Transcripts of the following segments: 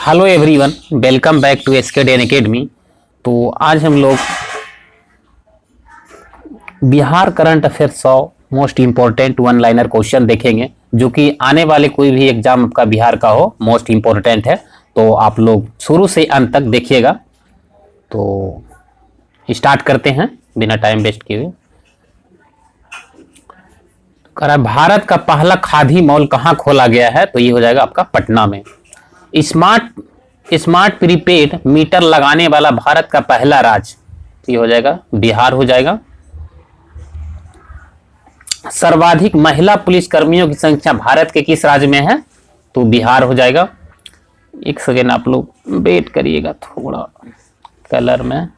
Hello everyone, welcome back to SKDN academy. तो आज हम लोग Bihar current affair 100 most important one liner question देखेंगे, जो कि आने वाले कोई भी एग्जाम आपका बिहार का हो मोस्ट इम्पोर्टेंट है। तो आप लोग शुरू से अंत तक देखिएगा। तो स्टार्ट करते हैं बिना टाइम वेस्ट किए हुए। भारत का पहला खादी मॉल कहाँ खोला गया है? तो ये हो जाएगा आपका पटना में। स्मार्ट प्रीपेड मीटर लगाने वाला भारत का पहला राज्य, तो ये हो जाएगा बिहार हो जाएगा। सर्वाधिक महिला पुलिस कर्मियों की संख्या भारत के किस राज्य में है? तो बिहार हो जाएगा। एक सेकेंड आप लोग वेट करिएगा, थोड़ा कलर में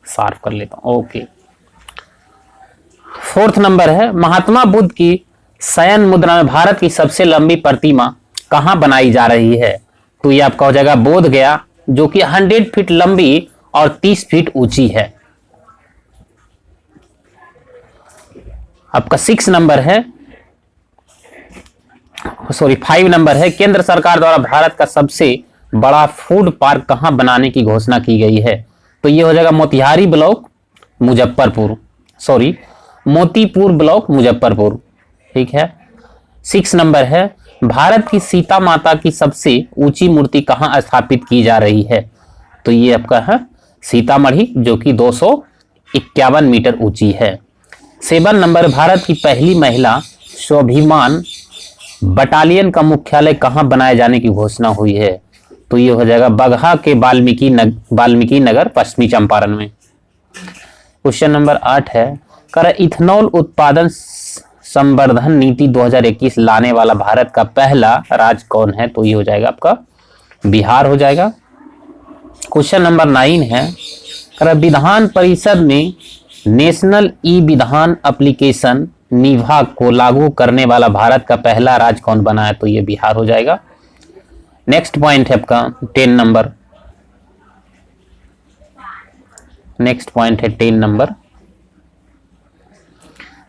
साफ कर लेता हूं। ओके, फोर्थ नंबर है, महात्मा बुद्ध की शयन मुद्रा में भारत की सबसे लंबी प्रतिमा कहां बनाई जा रही है? तो ये आपका हो जाएगा बोध गया, जो कि 100 फीट लंबी और 30 फीट ऊंची है। आपका 6 नंबर है, सॉरी 5 नंबर है, केंद्र सरकार द्वारा भारत का सबसे बड़ा फूड पार्क कहां बनाने की घोषणा की गई है? तो ये हो जाएगा Motihari block Muzaffarpur, sorry Motipur block Muzaffarpur. ठीक है। 6 नंबर है, भारत की सीता माता की सबसे ऊंची मूर्ति कहां स्थापित की जा रही है? तो ये आपका है सीतामढ़ी, जो कि 251 मीटर ऊंची है। 7 नंबर, भारत की पहली महिला स्वाभिमान बटालियन का मुख्यालय कहां बनाए जाने की घोषणा हुई है? तो ये हो जाएगा बगहा के वाल्मीकि नगर पश्चिमी चंपारण में। क्वेश्चन नंबर 8 है, इथेनॉल उत्पादन संवर्धन नीति 2021 लाने वाला भारत का पहला राज्य कौन है? तो ये हो जाएगा आपका बिहार हो जाएगा। क्वेश्चन नंबर 9 है, विधान परिषद में नेशनल ई विधान एप्लीकेशन निभा को लागू करने वाला भारत का पहला राज्य कौन बना है? तो ये बिहार हो जाएगा। नेक्स्ट पॉइंट है आपका 10 नंबर, नेक्स्ट पॉइंट है 10 नंबर,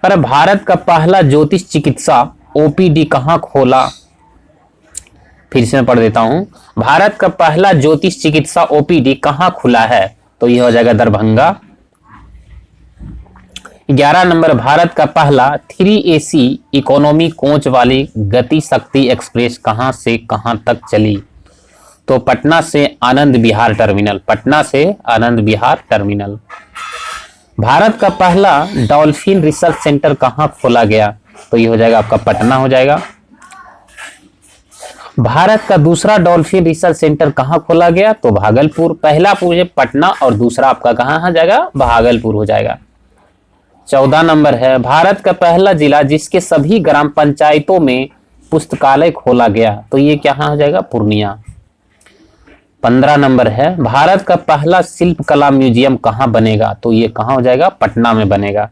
भारत का पहला ज्योतिष चिकित्सा ओपीडी कहां खोला? फिर से मैं पढ़ देता हूं, भारत का पहला ज्योतिष चिकित्सा ओपीडी कहां खुला है? तो यह हो जाएगा दरभंगा। 11 नंबर, भारत का पहला 3AC इकोनॉमी कोच वाली गति शक्ति एक्सप्रेस कहां से कहां तक चली? तो पटना से आनंद विहार टर्मिनल, पटना से आनंद विहार टर्मिनल। भारत का पहला डॉल्फिन रिसर्च सेंटर कहां खोला गया? तो ये हो जाएगा आपका पटना हो जाएगा। भारत का दूसरा डॉल्फिन रिसर्च सेंटर कहां खोला गया? तो भागलपुर। पहला पूछे पटना और दूसरा आपका कहां आ जाएगा? भागलपुर हो जाएगा। 14 नंबर है, भारत का पहला जिला जिसके सभी ग्राम पंचायतों में पुस्तकालय खोला गया? तो ये कहां हो जाएगा? पूर्णिया। 15 नंबर है, भारत का पहला शिल्प कला म्यूजियम कहां बनेगा? तो ये कहां हो जाएगा? पटना में बनेगा।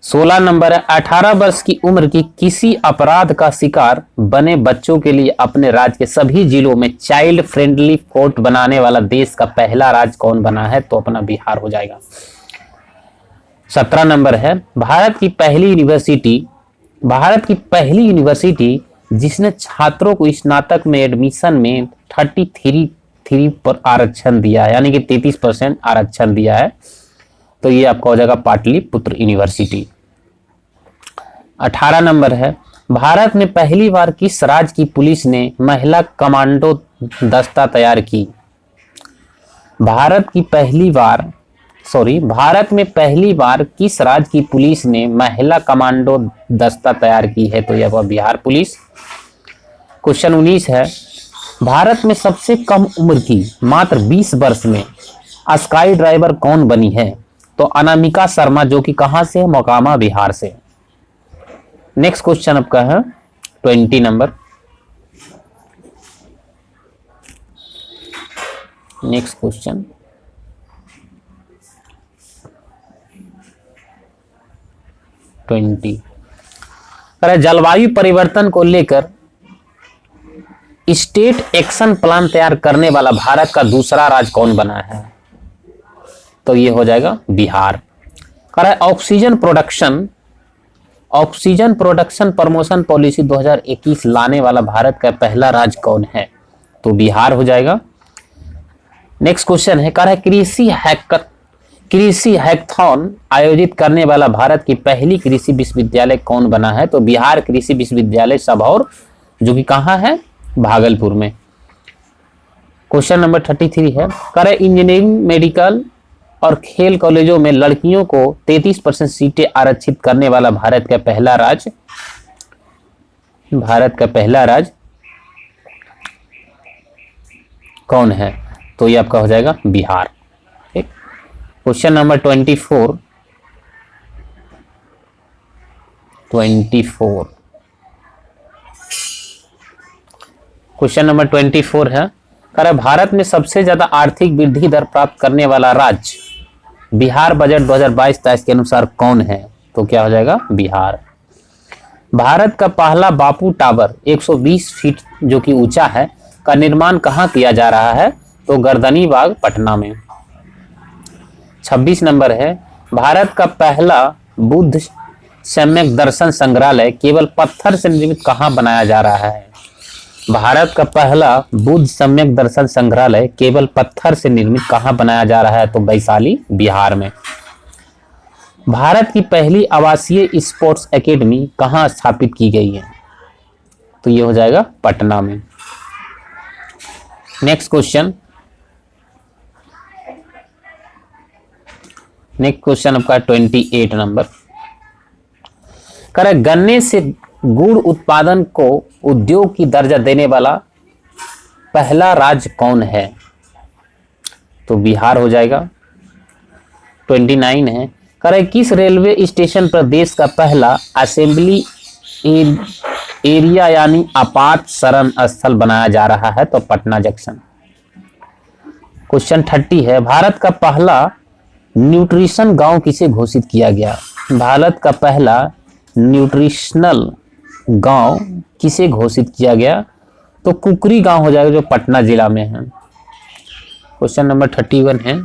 16 नंबर है, 18 वर्ष की उम्र की किसी अपराध का शिकार बने बच्चों के लिए अपने राज्य के सभी जिलों में चाइल्ड फ्रेंडली कोर्ट बनाने वाला देश का पहला राज्य कौन बना है? तो अपना बिहार हो जाएगा। 17 नंबर है, भारत की पहली यूनिवर्सिटी जिसने छात्रों को स्नातक में एडमिशन में 33 पर आरक्षण दिया है, यानी कि 33% आरक्षण दिया है। तो ये आपका हो जाएगा पाटलिपुत्र यूनिवर्सिटी। 18 नंबर है, भारत में पहली बार किस राज्य की पुलिस ने महिला कमांडो दस्ता तैयार की? भारत में पहली बार किस राज्य की पुलिस ने महिला कमांडो दस्ता तैयार की है? तो यह बिहार पुलिस। क्वेश्चन 19 है, भारत में सबसे कम उम्र की मात्र 20 वर्ष में स्काई ड्राइवर कौन बनी है? तो अनामिका शर्मा, जो कि कहां से है? मोकामा बिहार से। नेक्स्ट क्वेश्चन आपका है 20 नंबर, नेक्स्ट क्वेश्चन 20, जलवायु परिवर्तन को लेकर स्टेट एक्शन प्लान तैयार करने वाला भारत का दूसरा राज्य कौन बना है? तो ये हो जाएगा Bihar. Oxygen production oxygen production promotion policy 2021 लाने वाला भारत का पहला राज्य कौन है? तो बिहार हो जाएगा। नेक्स्ट क्वेश्चन है, कह रहा है कृषि हैकथॉन आयोजित करने वाला भारत की पहली कृषि विश्वविद्यालय कौन बना है? तो बिहार कृषि विश्वविद्यालय सबौर, जो कि कहाँ है? भागलपुर में। क्वेश्चन नंबर 33 है, कह रहा है इंजीनियरिंग, मेडिकल और खेल कॉलेजों में लड़कियों को 33% सीटें आरक्षित करने वाला भारत का पहला राज्य कौन है? तो ये आपका हो जाएगा बिहार। ठीक। क्वेश्चन नंबर 24 क्वेश्चन नंबर 24 है, कह रहा है भारत में सबसे ज्यादा आर्थिक वृद्धि दर प्राप्त करने वाला राज्य बिहार बजट 2022-23 के अनुसार कौन है? तो क्या हो जाएगा? बिहार। भारत का पहला बापू टावर 120 फीट जो कि ऊंचा है का निर्माण कहाँ किया जा रहा है? तो गर्दनीबाग, पटना में। 26 नंबर है, भारत का पहला बुद्ध सम्यक दर्शन संग्रहालय केवल पत्थर से निर्मित कहाँ बनाया जा रहा है? भारत का पहला बुद्ध सम्यक दर्शन संग्रहालय केवल पत्थर से निर्मित कहाँ बनाया जा रहा है? तो वैशाली, बिहार में। भारत की पहली आवासीय स्पोर्ट्स एकेडमी कहाँ स्थापित की गई है? तो ये हो जाएगा पटना में। नेक्स्ट क्वेश्चन आपका 28 नंबर, कह गन्ने से गुड़ उत्पादन को उद्योग की दर्जा देने वाला पहला राज्य कौन है? तो बिहार हो जाएगा। 29 है, कह रहे किस रेलवे स्टेशन पर देश का पहला असेंबली एरिया यानी आपात शरण स्थल बनाया जा रहा है? तो पटना जंक्शन। क्वेश्चन 30 है, भारत का पहला न्यूट्रिशन गांव किसे घोषित किया गया? भारत का पहला न्यूट्रिशनल गांव किसे घोषित किया गया? तो कुकरी गांव हो जाएगा, जो पटना जिला में है। क्वेश्चन नंबर 31 है,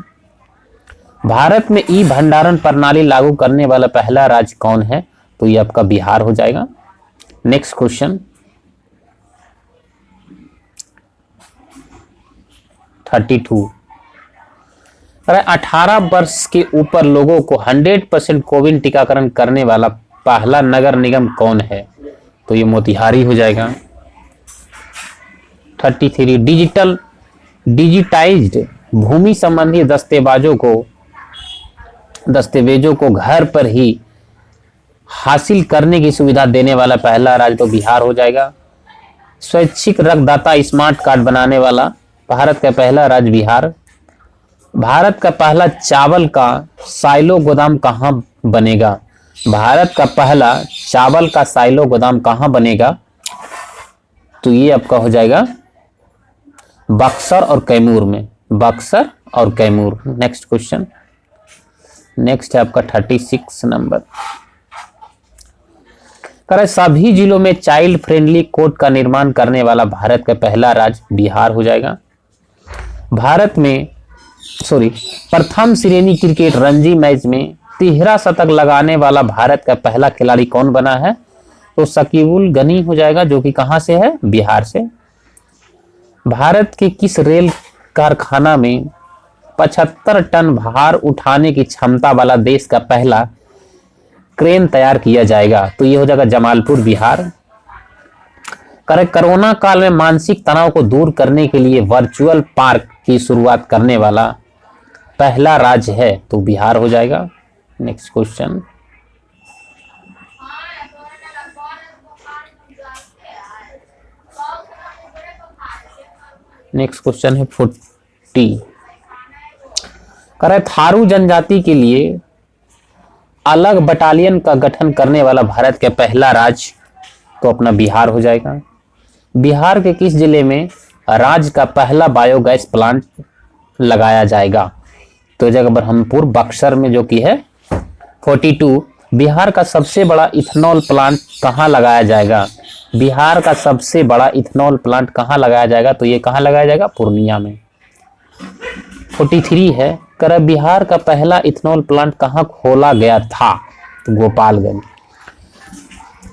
भारत में ई भंडारण प्रणाली लागू करने वाला पहला राज्य कौन है? तो ये आपका बिहार हो जाएगा। नेक्स्ट क्वेश्चन 32, 18 वर्ष के ऊपर लोगों को 100% कोविड टीकाकरण करने वाला पहला नगर निगम कौन है? तो ये मोतिहारी हो जाएगा। 33, डिजिटाइज्ड भूमि संबंधी दस्तावेजों को घर पर ही हासिल करने की सुविधा देने वाला पहला राज्य तो बिहार हो जाएगा। स्वैच्छिक रक्तदाता स्मार्ट कार्ड बनाने वाला भारत का पहला राज्य बिहार। भारत का पहला चावल का साइलो गोदाम कहाँ बनेगा? भारत का पहला चावल का साइलो गोदाम कहाँ बनेगा? तो ये आपका हो जाएगा बक्सर और कैमूर में। बक्सर और कैमूर। नेक्स्ट क्वेश्चन, नेक्स्ट है आपका 36 नंबर, कह सभी जिलों में चाइल्ड फ्रेंडली कोर्ट का निर्माण करने वाला भारत का पहला राज्य बिहार हो जाएगा। भारत में प्रथम श्रेणी क्रिकेट रणजी मैच में 13 शतक लगाने वाला भारत का पहला खिलाड़ी कौन बना है? तो शकीबुल गनी हो जाएगा, जो कि कहां से है? बिहार से। भारत के किस रेल कारखाना में 75 टन भार उठाने की क्षमता वाला देश का पहला क्रेन तैयार किया जाएगा? तो ये हो जाएगा जमालपुर, बिहार। कोरोना काल में मानसिक तनाव को दूर करने के लिए वर्चुअल पार्क की शुरुआत करने वाला पहला राज्य है? तो बिहार हो जाएगा। नेक्स्ट क्वेश्चन, है 40, कह रहा है थारू जनजाति के लिए अलग बटालियन का गठन करने वाला भारत का पहला राज्य तो अपना बिहार हो जाएगा। बिहार के किस जिले में राज्य का पहला बायोगैस प्लांट लगाया जाएगा? तो जगह ब्रह्मपुर, बक्सर में, जो कि है। 42, बिहार का सबसे बड़ा इथेनॉल प्लांट कहाँ लगाया जाएगा? बिहार का सबसे बड़ा इथेनॉल प्लांट कहाँ लगाया जाएगा? तो ये कहाँ लगाया जाएगा? पूर्णिया में। 43 है, कर बिहार का पहला इथेनॉल प्लांट कहाँ खोला गया था? तो गोपालगंज।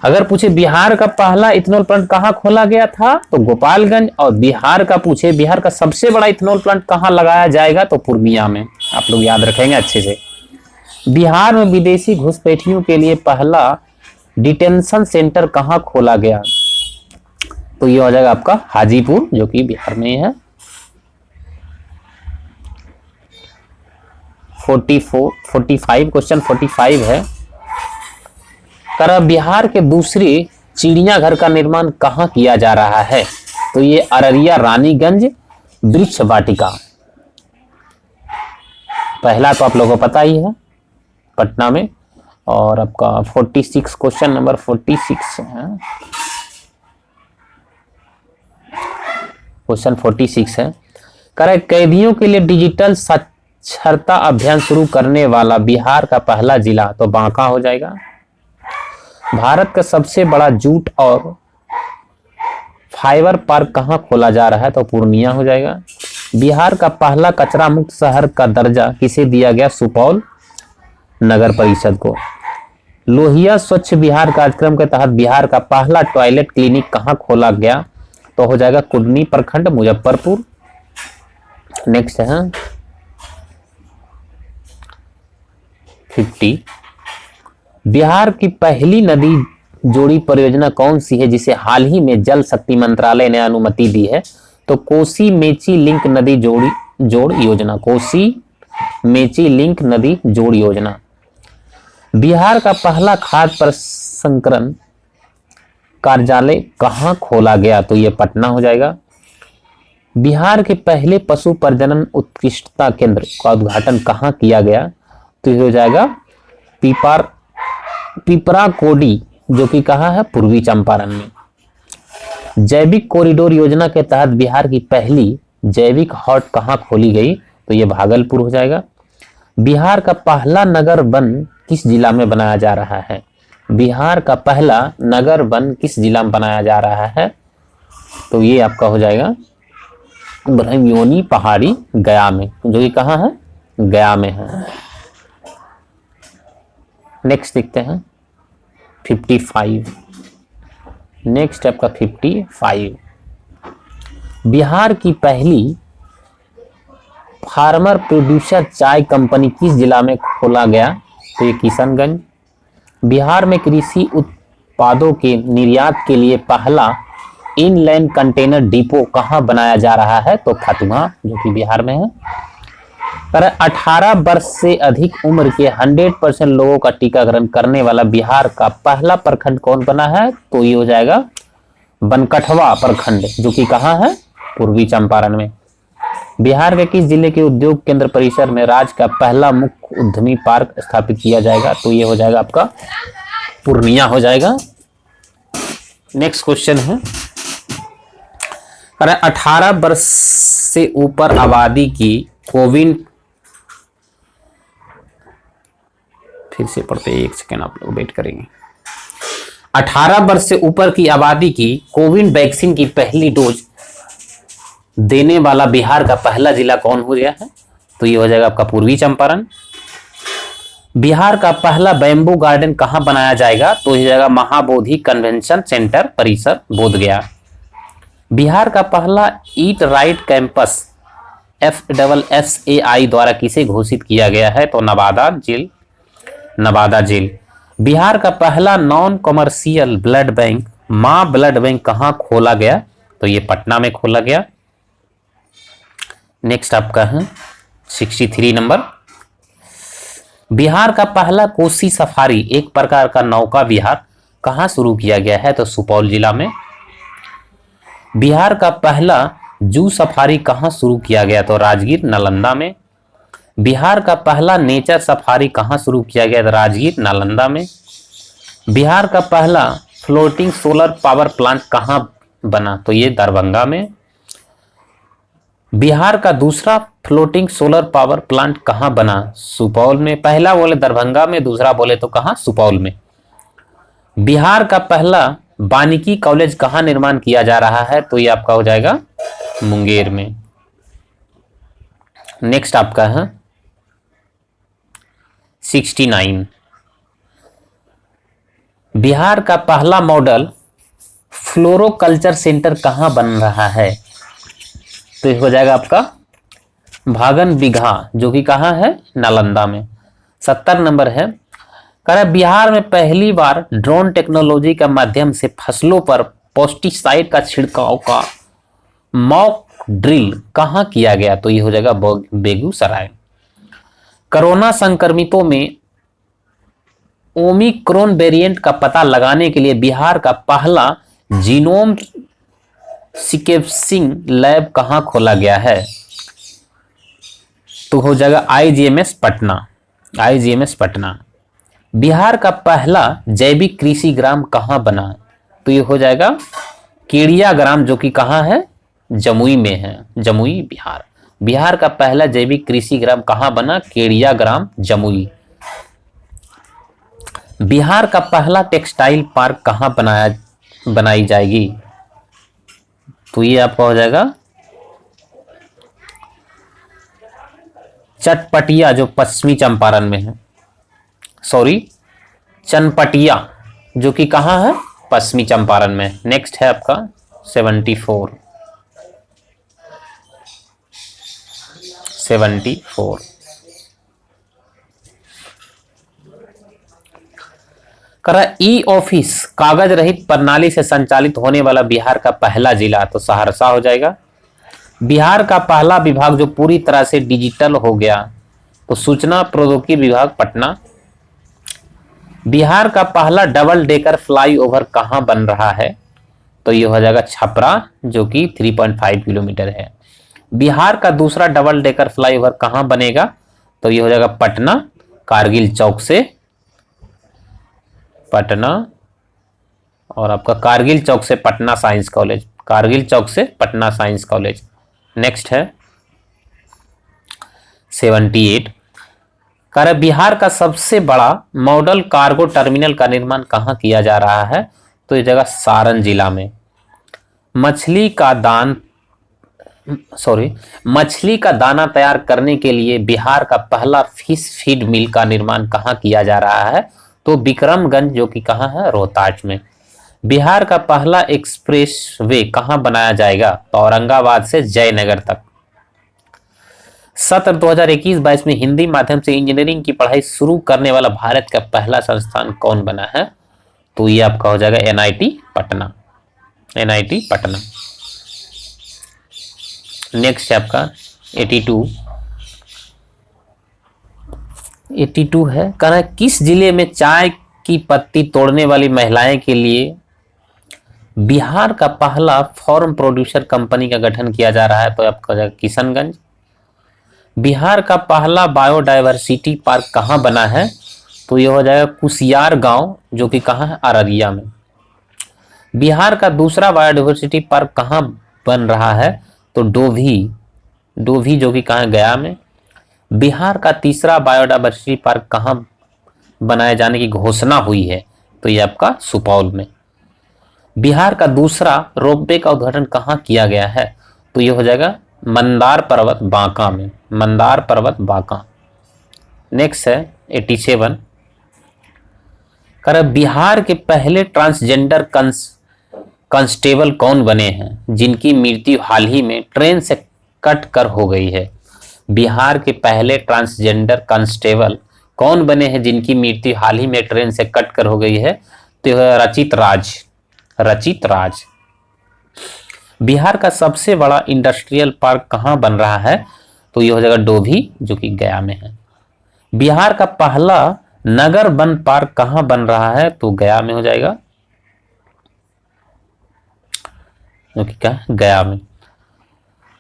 अगर पूछे बिहार का पहला इथेनॉल प्लांट कहाँ खोला गया था तो गोपालगंज, और बिहार का पूछे बिहार का सबसे बड़ा इथेनॉल प्लांट कहाँ लगाया जाएगा तो पूर्णिया में। आप लोग याद रखेंगे अच्छे से। बिहार में विदेशी घुसपैठियों के लिए पहला डिटेंशन सेंटर कहाँ खोला गया तो ये हो जाएगा आपका हाजीपुर, जो कि बिहार में है। 45 क्वेश्चन 45 है। बिहार के दूसरे चिड़ियाघर का निर्माण कहाँ किया जा रहा है तो ये अररिया रानीगंज वृक्ष वाटिका। पहला तो आप लोगों को पता ही है, पटना में। और आपका 46 क्वेश्चन नंबर 46 है, क्वेश्चन 46 है। कैदियों के लिए डिजिटल साक्षरता अभियान शुरू करने वाला बिहार का पहला जिला तो बांका हो जाएगा। भारत का सबसे बड़ा जूट और फाइबर पार्क कहाँ खोला जा रहा है तो पूर्णिया हो जाएगा। बिहार का पहला कचरा मुक्त शहर का दर्जा किसे दिया गया सुपौल नगर परिषद को। लोहिया स्वच्छ बिहार कार्यक्रम के तहत बिहार का पहला टॉयलेट क्लिनिक कहाँ खोला गया तो हो जाएगा कुडनी प्रखंड मुजफ्फरपुर। नेक्स्ट है 50। बिहार की पहली नदी जोड़ी परियोजना कौन सी है जिसे हाल ही में जल शक्ति मंत्रालय ने अनुमति दी है तो कोसी मेची लिंक नदी जोड़ योजना। कोसी मेची लिंक नदी जोड़ योजना। बिहार का पहला खाद्य प्रसंस्करण कार्यालय कहाँ खोला गया तो यह पटना हो जाएगा। बिहार के पहले पशु प्रजनन उत्कृष्टता केंद्र का उद्घाटन कहाँ किया गया तो यह हो जाएगा पिपरा कोडी, जो कि कहाँ है पूर्वी चंपारण में। जैविक कॉरिडोर योजना के तहत बिहार की पहली जैविक हॉट कहाँ खोली गई तो यह भागलपुर हो जाएगा। बिहार का पहला नगर वन किस जिला में बनाया जा रहा है। बिहार का पहला नगर वन किस जिला में बनाया जा रहा है तो ये आपका हो जाएगा ब्रह्मयोनी पहाड़ी गया में, जो कि कहाँ है गया में है। नेक्स्ट देखते हैं 55। नेक्स्ट आपका 55। बिहार की पहली फार्मर प्रोड्यूसर चाय कंपनी किस जिला में खोला गया तो ये किशनगंज। बिहार में कृषि उत्पादों के निर्यात के लिए पहला इनलैंड कंटेनर डिपो कहाँ बनाया जा रहा है तो फतुहा, जो कि बिहार में है। 18 वर्ष से अधिक उम्र के 100% लोगों का टीकाकरण करने वाला बिहार का पहला प्रखंड कौन बना है तो ये हो जाएगा बनकठवा प्रखंड, जो कि कहाँ है पूर्वी चंपारण में। बिहार के किस जिले के उद्योग केंद्र परिसर में राज्य का पहला मुख्य उद्यमी पार्क स्थापित किया जाएगा तो ये हो जाएगा आपका पूर्णिया हो जाएगा। नेक्स्ट क्वेश्चन है 18 वर्ष से ऊपर आबादी की कोविड, फिर से पढ़ते एक सेकेंड आप लोग वेट करेंगे। 18 वर्ष से ऊपर की आबादी की कोविड वैक्सीन की पहली डोज देने वाला बिहार का पहला जिला कौन हो गया है तो ये हो जाएगा आपका पूर्वी चंपारण। बिहार का पहला बैम्बू गार्डन कहां बनाया जाएगा तो ये जाएगा महाबोधि कन्वेंशन सेंटर परिसर बोधगया। बिहार का पहला ईट राइट कैंपस FSSAI द्वारा किसे घोषित किया गया है तो नवादा जेल। बिहार का पहला नॉन कमर्शियल ब्लड बैंक मां ब्लड बैंक कहां खोला गया तो ये पटना में खोला गया। नेक्स्ट आपका है 63 नंबर। बिहार का पहला कोसी सफारी एक प्रकार का नौका विहार कहां शुरू किया गया है तो सुपौल जिला में। बिहार का पहला जू सफारी कहां शुरू किया गया तो राजगीर नालंदा में। बिहार का पहला नेचर सफारी कहां शुरू किया गया तो राजगीर नालंदा में। बिहार का पहला फ्लोटिंग सोलर पावर प्लांट कहां बना तो ये दरभंगा में। बिहार का दूसरा फ्लोटिंग सोलर पावर प्लांट कहां बना सुपौल में। पहला बोले दरभंगा में, दूसरा बोले तो कहां सुपौल में। बिहार का पहला वानिकी कॉलेज कहां निर्माण किया जा रहा है तो ये आपका हो जाएगा मुंगेर में। नेक्स्ट आपका है 69। बिहार का पहला मॉडल फ्लोरोकल्चर सेंटर कहाँ बन रहा है? तो ये हो जाएगा आपका भागन बिगहा, जो कि कहाँ है? नालंदा में। 70 नंबर है, कह रहा है बिहार में पहली बार ड्रोन टेक्नोलॉजी के माध्यम से फसलों पर पेस्टिसाइड का छिड़काव का मॉक ड्रिल कहाँ किया गया? तो ये हो जाएगा बेगूसराय। कोरोना संक्रमितों में ओमिक्रॉन वेरिएंट का पता लगाने के लिए बिहार का पहला जीनोम सीक्वेंसिंग लैब कहाँ खोला गया है? तो हो जाएगा आईजीएमएस पटना। आईजीएमएस पटना। बिहार का पहला जैविक कृषि ग्राम कहाँ बना? तो ये हो जाएगा केड़िया ग्राम, जो कि कहाँ है? जमुई में है। जमुई बिहार। बिहार का पहला जैविक कृषि ग्राम कहाँ बना? केड़िया ग्राम, जमुई। बिहार का पहला टेक्सटाइल पार्क कहाँ बनाई जाएगी? तो ये आपका हो जाएगा चटपटिया, जो पश्चिमी चंपारण में है। सॉरी, चनपटिया, जो कि कहाँ है? पश्चिमी चंपारण में। नेक्स्ट है आपका 74। करा ई ऑफिस कागज रहित प्रणाली से संचालित होने वाला बिहार का पहला जिला, तो सहरसा हो जाएगा। बिहार का पहला विभाग जो पूरी तरह से डिजिटल हो गया, तो सूचना प्रौद्योगिकी विभाग, पटना। बिहार का पहला डबल डेकर फ्लाईओवर कहाँ बन रहा है? तो ये हो जाएगा छपरा, जो कि 3.5 किलोमीटर है। बिहार का दूसरा डबल डेकर फ्लाईओवर कहाँ बनेगा? तो ये हो जाएगा पटना, कारगिल चौक से। पटना और आपका कारगिल चौक से पटना साइंस कॉलेज। कारगिल चौक से पटना साइंस कॉलेज। नेक्स्ट है 78। कर बिहार का सबसे बड़ा मॉडल कार्गो टर्मिनल का निर्माण कहाँ किया जा रहा है? तो ये जगह सारण जिला में। मछली का दाना तैयार करने के लिए बिहार का पहला फिश फीड मिल का निर्माण कहाँ किया जा रहा है? तो विक्रमगंज, जो कि कहाँ है? रोहतास में। बिहार का पहला एक्सप्रेस वे कहाँ बनाया जाएगा? तो औरंगाबाद से जयनगर तक। सत्र 2021-22 में हिंदी माध्यम से इंजीनियरिंग की पढ़ाई शुरू करने वाला भारत का पहला संस्थान कौन बना है? तो ये आपका हो जाएगा NIT Patna. NIT Patna. Next है आपका 82 है, कहना किस जिले में चाय की पत्ती तोड़ने वाली महिलाएं के लिए बिहार का पहला फार्म प्रोड्यूसर कंपनी का गठन किया जा रहा है? तो आपका हो जाएगा किशनगंज। बिहार का पहला बायोडायवर्सिटी पार्क कहाँ बना है? तो ये हो जाएगा कुसियार गांव, जो कि कहाँ है? अररिया में। बिहार का दूसरा बायोडायवर्सिटी पार्क कहाँ बन रहा है? तो डोभी, जो कि कहाँ है? गया में। बिहार का तीसरा बायोडायवर्सिटी पार्क कहाँ बनाए जाने की घोषणा हुई है? तो ये आपका सुपौल में। बिहार का दूसरा रोपवे का उद्घाटन कहाँ किया गया है? तो ये हो जाएगा मंदार पर्वत, बांका में। मंदार पर्वत, बांका। नेक्स्ट है 87। कर बिहार के पहले ट्रांसजेंडर कांस्टेबल कौन बने हैं जिनकी मृत्यु हाल ही में ट्रेन से कट कर हो गई है? बिहार के पहले ट्रांसजेंडर कांस्टेबल कौन बने हैं जिनकी मृत्यु हाल ही में ट्रेन से कट कर हो गई है? तो रचित राज। रचित राज। बिहार का सबसे बड़ा इंडस्ट्रियल पार्क कहाँ बन रहा है? तो ये हो जाएगा डोभी, जो कि गया में है। बिहार का पहला नगर वन पार्क कहाँ बन रहा है? तो गया में हो जाएगा, जो कि क्या? गया में।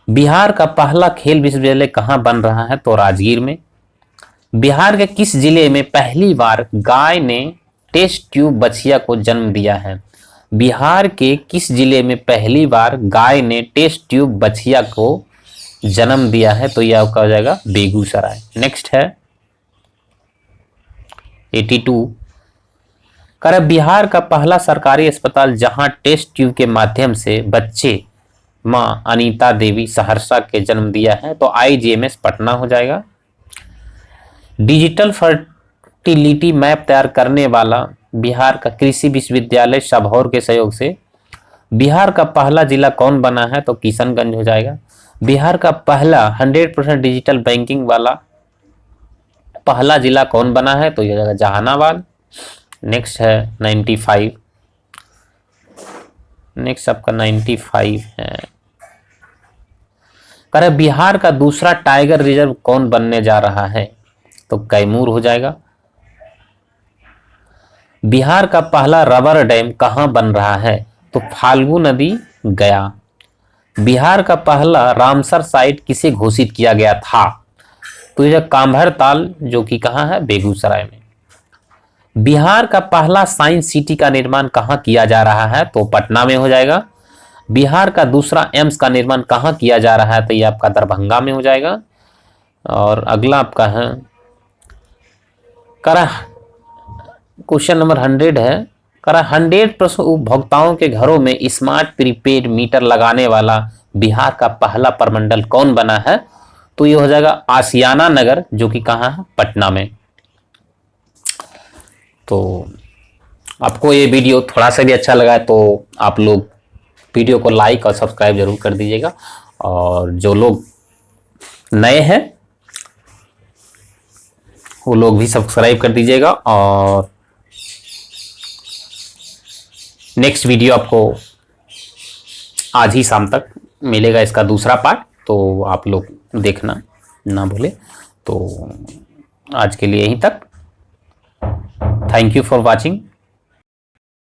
बिहार का पहला खेल विश्वविद्यालय कहाँ बन रहा है? तो राजगीर में। बिहार के किस जिले में पहली बार गाय ने टेस्ट ट्यूब बछिया को जन्म दिया है? बिहार के किस जिले में पहली बार गाय ने टेस्ट ट्यूब बछिया को जन्म दिया है? तो यह आपका हो जाएगा बेगूसराय। नेक्स्ट है 82। कर बिहार का पहला सरकारी अस्पताल जहां टेस्ट ट्यूब के माध्यम से बच्चे मां अनीता देवी सहरसा के जन्म दिया है? तो आईजीएमएस पटना हो जाएगा। डिजिटल फर्टिलिटी मैप तैयार करने वाला बिहार का कृषि विश्वविद्यालय सबौर के सहयोग से बिहार का पहला जिला कौन बना है? तो किशनगंज हो जाएगा। बिहार का पहला 100% डिजिटल बैंकिंग वाला पहला जिला कौन बना है? तो यह हो जाएगा जहानाबाद। नेक्स्ट है 95। नेक्स्ट आपका 95 है। कह रहे बिहार का दूसरा टाइगर रिजर्व कौन बनने जा रहा है? तो कैमूर हो जाएगा। बिहार का पहला रबर डैम कहां बन रहा है? तो फाल्गु नदी गया। बिहार का पहला रामसर साइट किसे घोषित किया गया था? तो यह काम्भर ताल, जो कि कहां है? बेगूसराय में। बिहार का पहला साइंस सिटी का निर्माण कहां किया जा रहा है? तो पटना में हो जाएगा। बिहार का दूसरा एम्स का निर्माण कहां किया जा रहा है? तो ये आपका दरभंगा में हो जाएगा। और अगला आपका है करा क्वेश्चन नंबर 100 है। करा 100% उपभोक्ताओं के घरों में स्मार्ट प्रीपेड मीटर लगाने वाला बिहार का पहला प्रमंडल कौन बना है? तो ये हो जाएगा आशियाना नगर, जो कि कहाँ है? पटना में। तो आपको ये वीडियो थोड़ा सा भी अच्छा लगा है तो आप लोग वीडियो को लाइक और सब्सक्राइब जरूर कर दीजिएगा। और जो लोग नए हैं वो लोग भी सब्सक्राइब कर दीजिएगा। और नेक्स्ट वीडियो आपको आज ही शाम तक मिलेगा, इसका दूसरा पार्ट, तो आप लोग देखना ना भूले। तो आज के लिए यहीं तक। Thank you for watching.